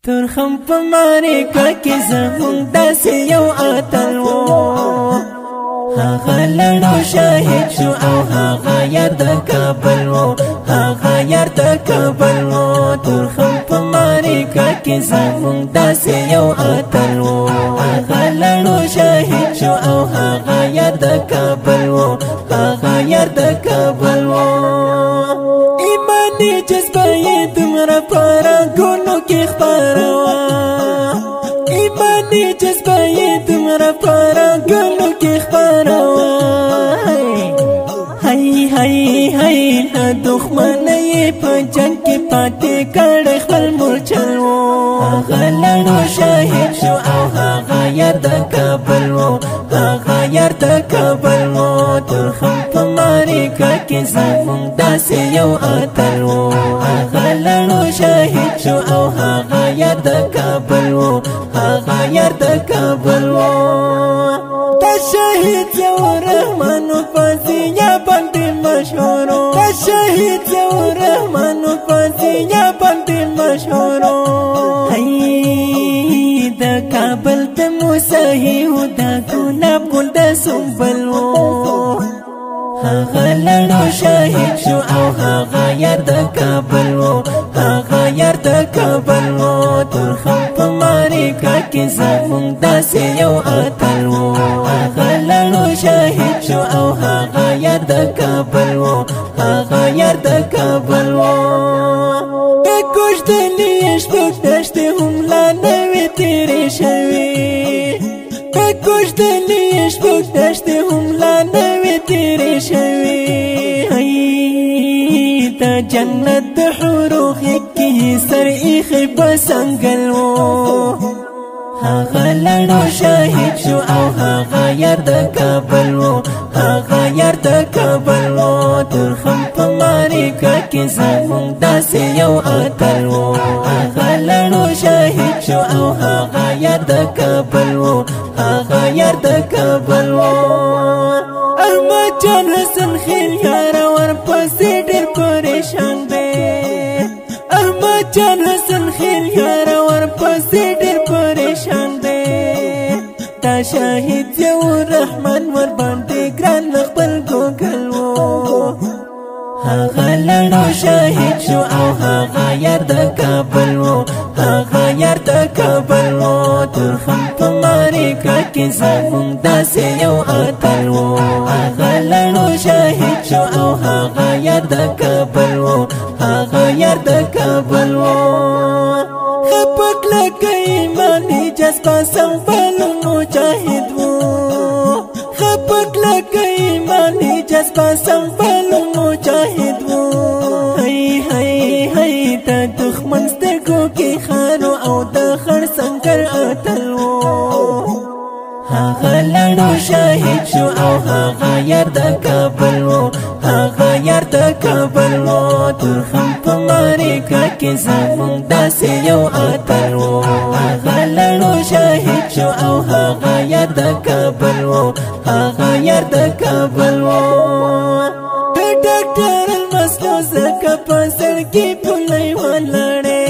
ترخم په ماریکا کې زمونږ داسې یو اتل و هغه لړو شاهد شو او هغه یار د کابل و هغه یار د کابل و ترخم په ماریکا کې زمونږ داسې یو اتل و هغه لړو شاهد شو او هغه یار د کابل و هغه یار د کابل و ایمانی جذبه یې دومره پاره ګونو کې خپاره وه ایمانی جذبه یې دومره پاره ګونو کې خپاره وه هی هی هی له دښمنه یې په جنګ کې پاتې کړی خپل مورچل و هغه لړو شاهد شو او هغه یار د کابل و هغه یار د کابل و ترخم په ماریکا کې زمونږ داسې یو اتل و هغه لړو شاهد شو او هغه یار د کابل و هغه یار د کابل و د شهید ضیاء الرحمن فازیه باندې مشهور د شهید ضیاء الرحمن فازیه باندې مشهور د کابل د موسهی و د ګلاب ګل د سنبل و هغه لړو شاهد شو او هغه یار د کابل و هغه یار د کابل و ترخم په ماریکا کې زمونږ داسې یو اتل و هغه لړو شاهد شو او هغه یار د کابل و هغه یار د کابل و د کوژدلې شپږ دشتې هم لا نه وې تېرې شوې د کوژدلې شپږ دشتې هم لا نه وې تېرې شوې د جنت د حورو غېږ کې سر ایښی په سنګل و هغه لړو شاهد شو او هغه یار د کابل و هغه یار د کابل و ترخم په ماریکا کې زمونږ داسې یو اتل و هغه لړو شاهد شو او هغه یار د کابل و هغه یار د کابل و احمد جان حسن خیل یار ورپسې ډېر پریشان دی احمد جان حسن خیل یار ورپسې ډېر پریشان دی دا شاهد ضیاء الرحمن ورباندې ګران له خپل ګوګل و هغه لړو شاهد شو او هغه یار د کابل و هغه یار د کابل و ترخم په ماریکا کې زمونږ داسې یو اتل و هغه لړو شاهد شو او هغه یار د کابل و هغه یار د کابل و خپک لکه ایماني جذبه سنبلو مجاهد و خپک لکه ایماني جذبه سنبلو مجاهد و هی هی هی د دښمن سترګو کې خانو او د خړ سنګر اتل و هغه لړو شاهد شو او هغه یار د کابل و هغه یار د کابل و ترخم په ماریکا کې زمونږ داسې یو اتل و هغه لړو شاهد شو او هغه یار د کابل و هغه یار د کابل و د ډاکټر المسلو زکه په سړکې پلۍ ولاړې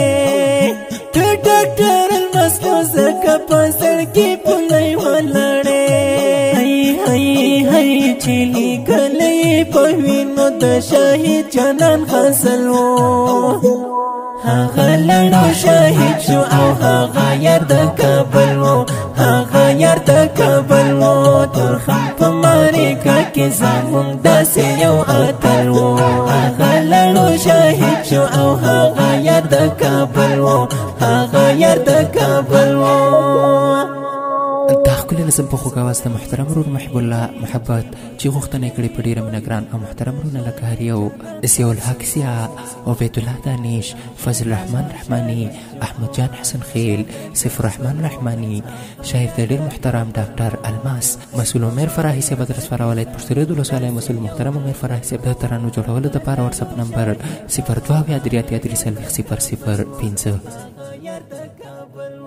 د ډاکټر المسلو زکه په سړکې پلۍ ولاړې هی هی هی چې لیکلې په وینو د شهید جانان غزل و هغه لړو شاهد شو او هغه یار د کابل و هغه یار د کابل و ترخم په ماریکا کې زمونږ داسې یو اتل و هغه لړو شاهد شو او هغه یار د کابل و هغه یار د کابل و دا ښکلی نظم په خوږ اواز د محترم ورور محب الله محبت چې غوښتنه یې کړې په ډېره مینه ګران او محترم ورونه لکه هر یو ضیاء الحق سیاه عبید الله دانش فضل الرحمن رحماني احمد جان حسن خیل سیف الرحمن رحماني شاعر د ډېر محترم ډاکټر الماس مسؤل عمر فراحي صاحب د رسواره ولایت پشترې د ولسوالۍ مسؤل محترم عمر فراحي صاحب د ترانو جوړولو دپاره واتساپ نمبر 02 03 00 05